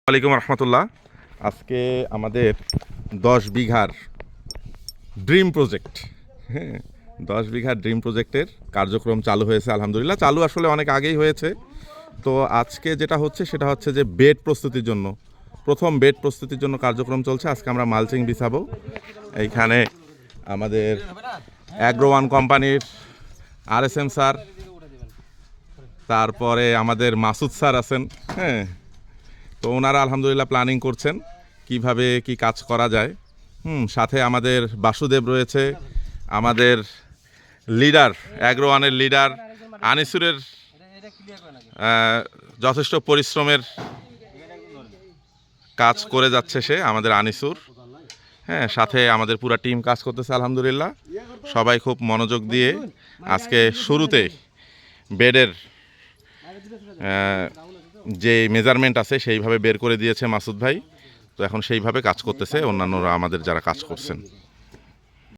ওয়ালাইকুম রহমতুল্লাহ। আজকে আমাদের 10 বিঘার ড্রিম প্রজেক্ট, হ্যাঁ, 10 বিঘার ড্রিম প্রজেক্টের কার্যক্রম চালু হয়েছে। আলহামদুলিল্লাহ, চালু আসলে অনেক আগেই হয়েছে। তো আজকে যেটা হচ্ছে সেটা হচ্ছে যে বেড প্রস্তুতির জন্য, প্রথম বেড প্রস্তুতির জন্য কার্যক্রম চলছে। আজকে আমরা মালচিং বিছাবো। এইখানে আমাদের অ্যাগ্রো ওয়ান কোম্পানির RSM স্যার, তারপরে আমাদের মাসুদ স্যার আছেন, হ্যাঁ। তো ওনারা আলহামদুলিল্লাহ প্ল্যানিং করছেন কিভাবে কি কাজ করা যায়। সাথে আমাদের বাসুদেব রয়েছে, আমাদের লিডার, অ্যাগ্রো ওয়ানের লিডার আনিসুরের যথেষ্ট পরিশ্রমের কাজ করে যাচ্ছে সে, আমাদের আনিসুর, হ্যাঁ। সাথে আমাদের পুরো টিম কাজ করতেছে আলহামদুলিল্লাহ। সবাই খুব মনোযোগ দিয়ে আজকে শুরুতে বেডের যে মেজারমেন্ট আছে সেইভাবে বের করে দিয়েছে মাসুদ ভাই। তো এখন সেইভাবে কাজ করতেছে অন্যান্যরা, আমাদের যারা কাজ করছেন।